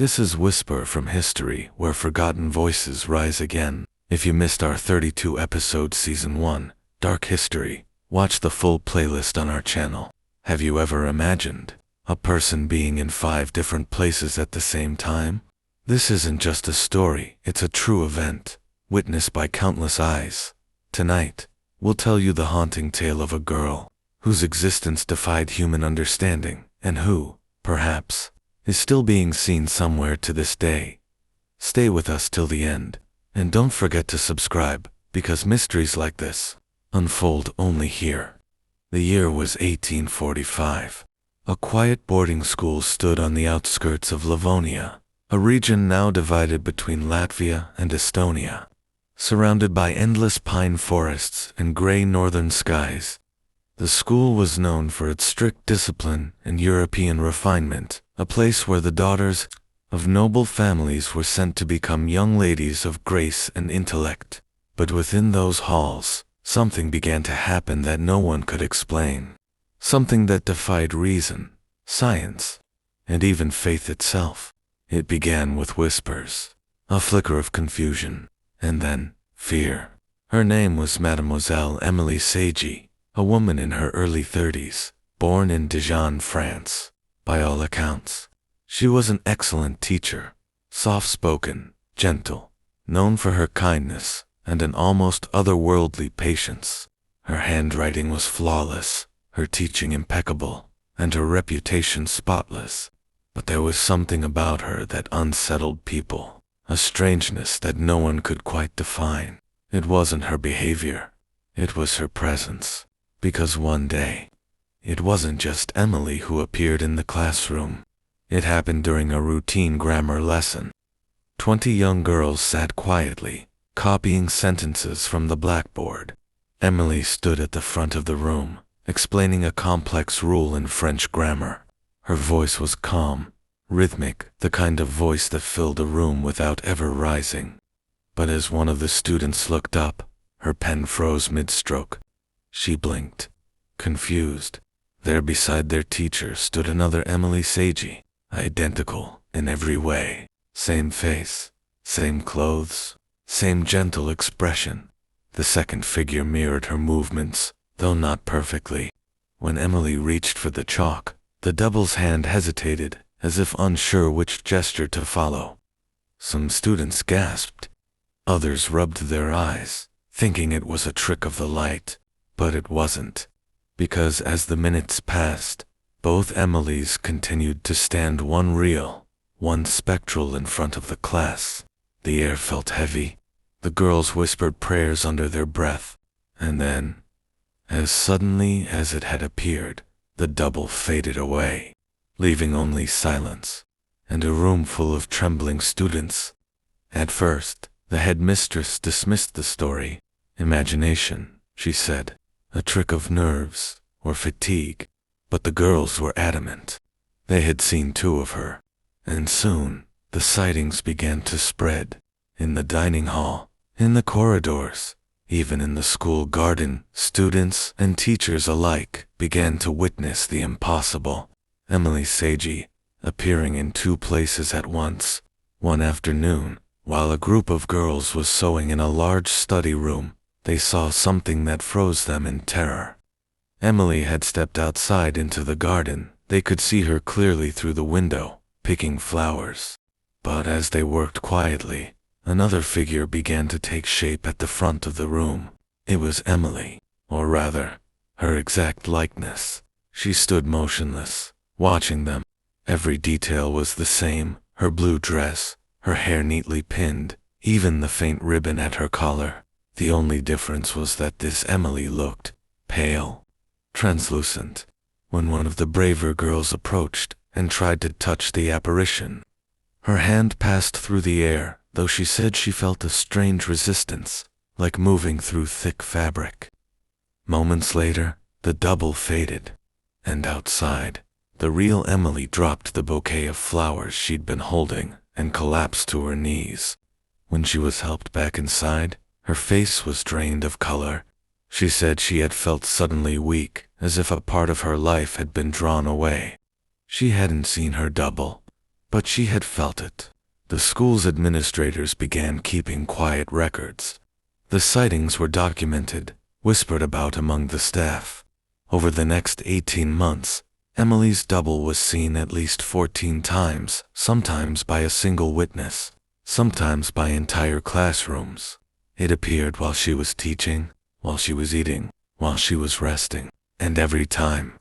This is Whisper from History, where forgotten voices rise again. If you missed our 32-episode Season 1, Dark History, watch the full playlist on our channel. Have you ever imagined a person being in 5 different places at the same time? This isn't just a story, it's a true event, witnessed by countless eyes. Tonight, we'll tell you the haunting tale of a girl whose existence defied human understanding and who, perhaps, is still being seen somewhere to this day. Stay with us till the end, and don't forget to subscribe, because mysteries like this unfold only here. The year was 1845. A quiet boarding school stood on the outskirts of Livonia, a region now divided between Latvia and Estonia. Surrounded by endless pine forests and gray northern skies, the school was known for its strict discipline and European refinement, a place where the daughters of noble families were sent to become young ladies of grace and intellect. But within those halls, something began to happen that no one could explain. Something that defied reason, science, and even faith itself. It began with whispers, a flicker of confusion, and then fear. Her name was Mademoiselle Emily Sagi, a woman in her early 30s, born in Dijon, France. By all accounts, she was an excellent teacher, soft-spoken, gentle, known for her kindness and an almost otherworldly patience. Her handwriting was flawless, her teaching impeccable, and her reputation spotless. But there was something about her that unsettled people, a strangeness that no one could quite define. It wasn't her behavior, it was her presence. Because one day, it wasn't just Emily who appeared in the classroom. It happened during a routine grammar lesson. 20 young girls sat quietly, copying sentences from the blackboard. Emily stood at the front of the room, explaining a complex rule in French grammar. Her voice was calm, rhythmic, the kind of voice that filled a room without ever rising. But as one of the students looked up, her pen froze mid-stroke. She blinked, confused. There beside their teacher stood another Emily Sagi, identical in every way. Same face, same clothes, same gentle expression. The second figure mirrored her movements, though not perfectly. When Emily reached for the chalk, the double's hand hesitated, as if unsure which gesture to follow. Some students gasped. Others rubbed their eyes, thinking it was a trick of the light. But it wasn't. Because as the minutes passed, both Emilys continued to stand one real, one spectral in front of the class. The air felt heavy. The girls whispered prayers under their breath. And then, as suddenly as it had appeared, the double faded away, leaving only silence and a room full of trembling students. At first, the headmistress dismissed the story. Imagination, she said, a trick of nerves or fatigue. But the girls were adamant. They had seen 2 of her. And soon, the sightings began to spread. In the dining hall, in the corridors, even in the school garden, students and teachers alike began to witness the impossible. Emily Sagi, appearing in 2 places at once. One afternoon, while a group of girls was sewing in a large study room, they saw something that froze them in terror. Emily had stepped outside into the garden. They could see her clearly through the window, picking flowers. But as they worked quietly, another figure began to take shape at the front of the room. It was Emily, or rather, her exact likeness. She stood motionless, watching them. Every detail was the same, her blue dress, her hair neatly pinned, even the faint ribbon at her collar. The only difference was that this Emily looked pale, translucent. When one of the braver girls approached and tried to touch the apparition, her hand passed through the air, though she said she felt a strange resistance, like moving through thick fabric. Moments later, the double faded, and outside, the real Emily dropped the bouquet of flowers she'd been holding and collapsed to her knees. When she was helped back inside, her face was drained of color. She said she had felt suddenly weak, as if a part of her life had been drawn away. She hadn't seen her double, but she had felt it. The school's administrators began keeping quiet records. The sightings were documented, whispered about among the staff. Over the next 18 months, Emily's double was seen at least 14 times, sometimes by a single witness, sometimes by entire classrooms. It appeared while she was teaching, while she was eating, while she was resting, and every time.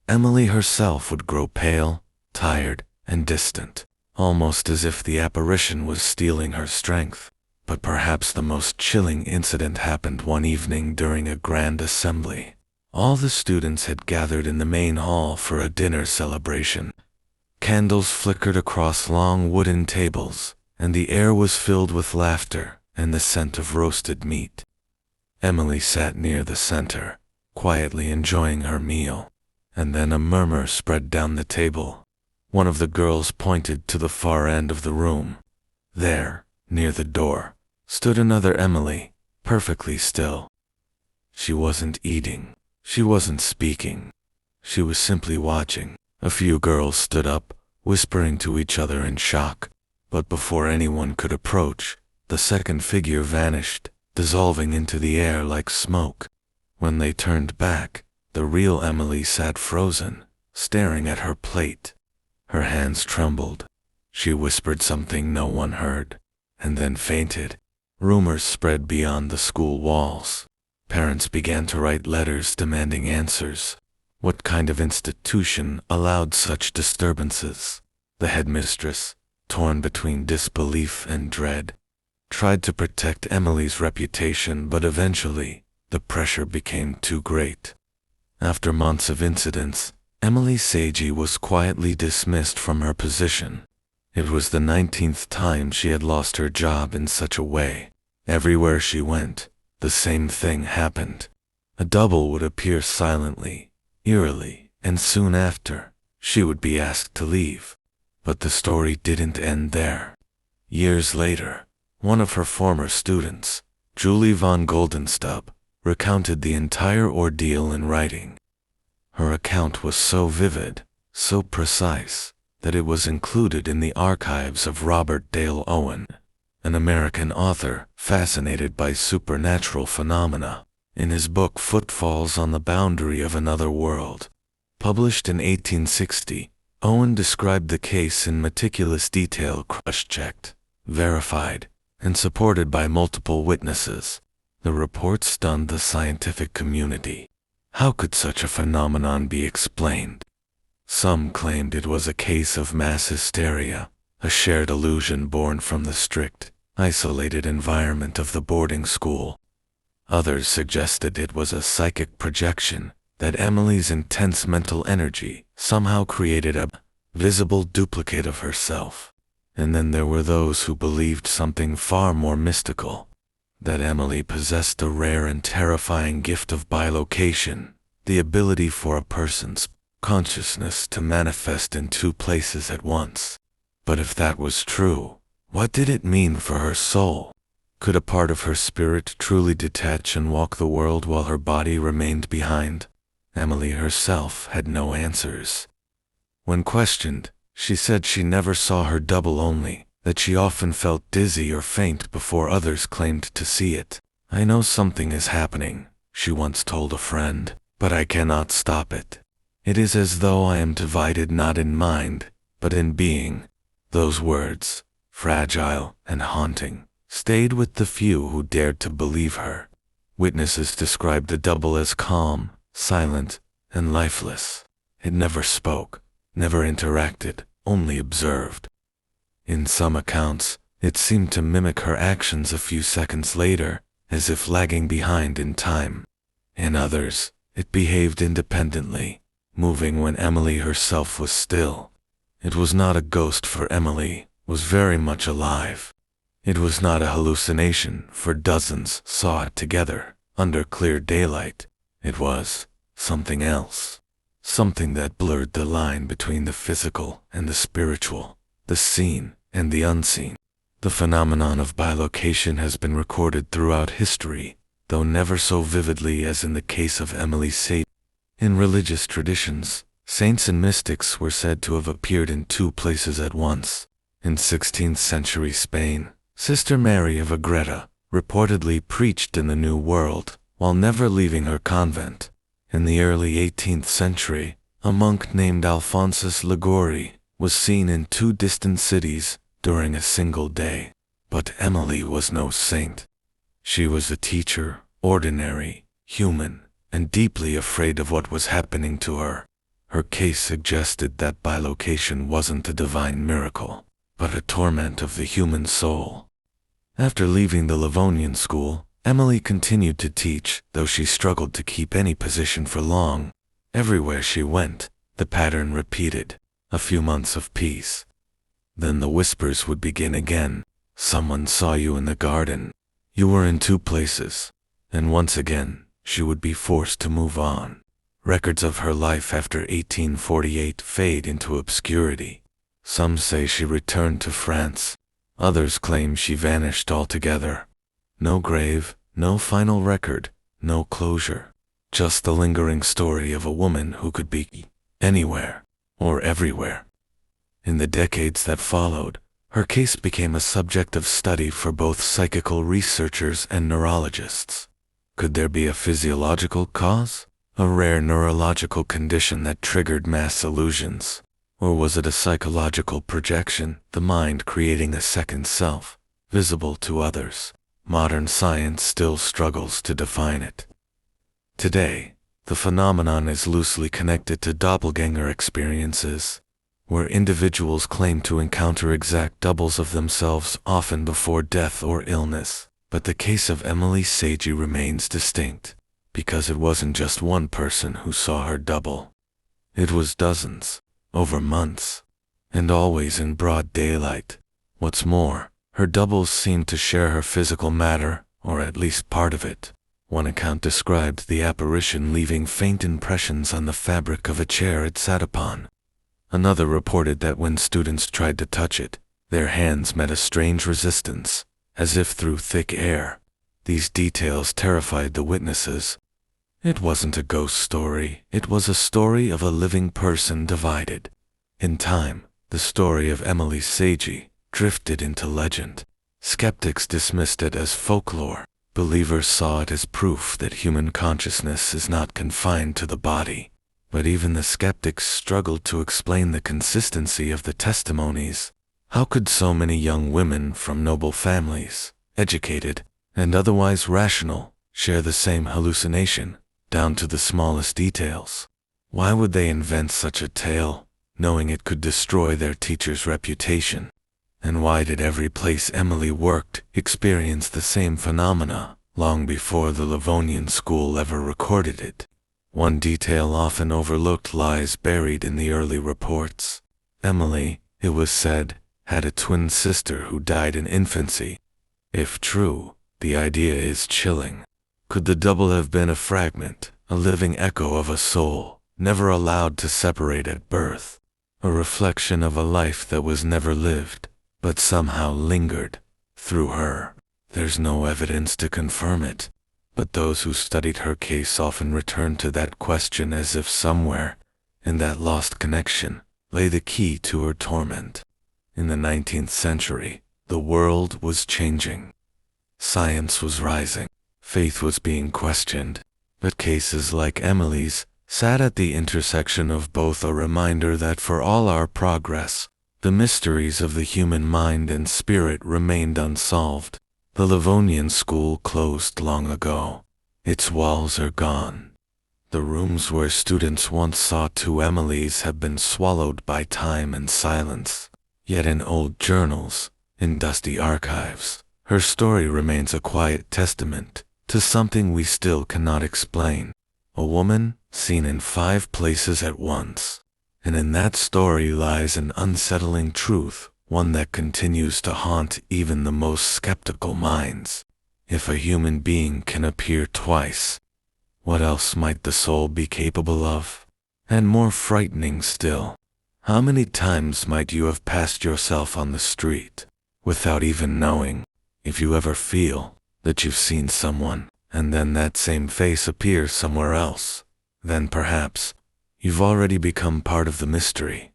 Emily herself would grow pale, tired, and distant, almost as if the apparition was stealing her strength. But perhaps the most chilling incident happened one evening during a grand assembly. All the students had gathered in the main hall for a dinner celebration. Candles flickered across long wooden tables, and the air was filled with laughter and the scent of roasted meat. Emily sat near the center, quietly enjoying her meal, and then a murmur spread down the table. One of the girls pointed to the far end of the room. There, near the door, stood another Emily, perfectly still. She wasn't eating. She wasn't speaking. She was simply watching. A few girls stood up, whispering to each other in shock, but before anyone could approach, the second figure vanished, dissolving into the air like smoke. When they turned back, the real Emily sat frozen, staring at her plate. Her hands trembled. She whispered something no one heard, and then fainted. Rumors spread beyond the school walls. Parents began to write letters demanding answers. What kind of institution allowed such disturbances? The headmistress, torn between disbelief and dread, tried to protect Emily's reputation, but eventually, the pressure became too great. After months of incidents, Emily Seiji was quietly dismissed from her position. It was the 19th time she had lost her job in such a way. Everywhere she went, the same thing happened. A double would appear silently, eerily, and soon after, she would be asked to leave. But the story didn't end there. Years later, one of her former students, Julie von Goldenstub, recounted the entire ordeal in writing. Her account was so vivid, so precise, that it was included in the archives of Robert Dale Owen, an American author fascinated by supernatural phenomena. In his book Footfalls on the Boundary of Another World, published in 1860, Owen described the case in meticulous detail, cross-checked, verified, and supported by multiple witnesses. The report stunned the scientific community. How could such a phenomenon be explained? Some claimed it was a case of mass hysteria, a shared illusion born from the strict, isolated environment of the boarding school. Others suggested it was a psychic projection, that Emily's intense mental energy somehow created a visible duplicate of herself. And then there were those who believed something far more mystical, that Emily possessed a rare and terrifying gift of bilocation, the ability for a person's consciousness to manifest in two places at once. But if that was true, what did it mean for her soul? Could a part of her spirit truly detach and walk the world while her body remained behind? Emily herself had no answers. When questioned, she said she never saw her double, only that she often felt dizzy or faint before others claimed to see it. "I know something is happening," she once told a friend, "but I cannot stop it. It is as though I am divided not in mind, but in being." Those words, fragile and haunting, stayed with the few who dared to believe her. Witnesses described the double as calm, silent, and lifeless. It never spoke, never interacted, only observed. In some accounts, it seemed to mimic her actions a few seconds later, as if lagging behind in time. In others, it behaved independently, moving when Emily herself was still. It was not a ghost, for Emily was very much alive. It was not a hallucination, for dozens saw it together, under clear daylight. It was something else. Something that blurred the line between the physical and the spiritual, the seen and the unseen. The phenomenon of bilocation has been recorded throughout history, though never so vividly as in the case of Emily Seiji. In religious traditions, Saints and mystics were said to have appeared in two places at once. In 16th century Spain, Sister Mary of Agreda reportedly preached in the New World while never leaving her convent. In the early 18th century, a monk named Alphonsus Liguori was seen in two distant cities during a single day. But Emily was no saint. She was a teacher, ordinary, human, and deeply afraid of what was happening to her. Her case suggested that bilocation wasn't a divine miracle, but a torment of the human soul. After leaving the Livonian school, Emily continued to teach, though she struggled to keep any position for long. Everywhere she went, the pattern repeated: a few months of peace. Then the whispers would begin again. Someone saw you in the garden. You were in two places. And once again, she would be forced to move on. Records of her life after 1848 fade into obscurity. Some say she returned to France. Others claim she vanished altogether. No grave, no final record, no closure. Just the lingering story of a woman who could be anywhere or everywhere. In the decades that followed, her case became a subject of study for both psychical researchers and neurologists. Could there be a physiological cause? A rare neurological condition that triggered mass illusions? Or was it a psychological projection, the mind creating a second self, visible to others? Modern science still struggles to define it. Today, the phenomenon is loosely connected to doppelganger experiences, where individuals claim to encounter exact doubles of themselves often before death or illness. But the case of Emily Sagi remains distinct, because it wasn't just one person who saw her double. It was dozens, over months, and always in broad daylight. What's more, her doubles seemed to share her physical matter, or at least part of it. One account described the apparition leaving faint impressions on the fabric of a chair it sat upon. Another reported that when students tried to touch it, their hands met a strange resistance, as if through thick air. These details terrified the witnesses. It wasn't a ghost story, it was a story of a living person divided. In time, the story of Emily Sagi drifted into legend. Skeptics dismissed it as folklore. Believers saw it as proof that human consciousness is not confined to the body. But even the skeptics struggled to explain the consistency of the testimonies. How could so many young women from noble families, educated, and otherwise rational, share the same hallucination, down to the smallest details? Why would they invent such a tale, knowing it could destroy their teacher's reputation? And why did every place Emily worked experience the same phenomena, long before the Livonian school ever recorded it? One detail often overlooked lies buried in the early reports. Emily, it was said, had a twin sister who died in infancy. If true, the idea is chilling. Could the double have been a fragment, a living echo of a soul, never allowed to separate at birth? A reflection of a life that was never lived, but somehow lingered through her. There's no evidence to confirm it, but those who studied her case often return to that question as if somewhere, in that lost connection, lay the key to her torment. In the 19th century, the world was changing. Science was rising. Faith was being questioned. But cases like Emily's sat at the intersection of both, a reminder that for all our progress, the mysteries of the human mind and spirit remained unsolved. The Livonian school closed long ago. Its walls are gone. The rooms where students once saw two Emilys have been swallowed by time and silence. Yet in old journals, in dusty archives, her story remains a quiet testament to something we still cannot explain. A woman seen in 5 places at once. And in that story lies an unsettling truth, one that continues to haunt even the most skeptical minds. If a human being can appear twice, what else might the soul be capable of? And more frightening still, how many times might you have passed yourself on the street without even knowing? If you ever feel that you've seen someone, and then that same face appears somewhere else, then perhaps you've already become part of the mystery.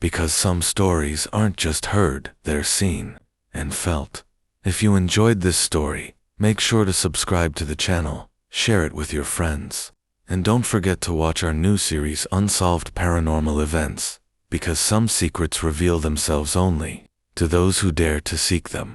Because some stories aren't just heard, they're seen and felt. If you enjoyed this story, make sure to subscribe to the channel, share it with your friends, and don't forget to watch our new series Unsolved Paranormal Events, because some secrets reveal themselves only to those who dare to seek them.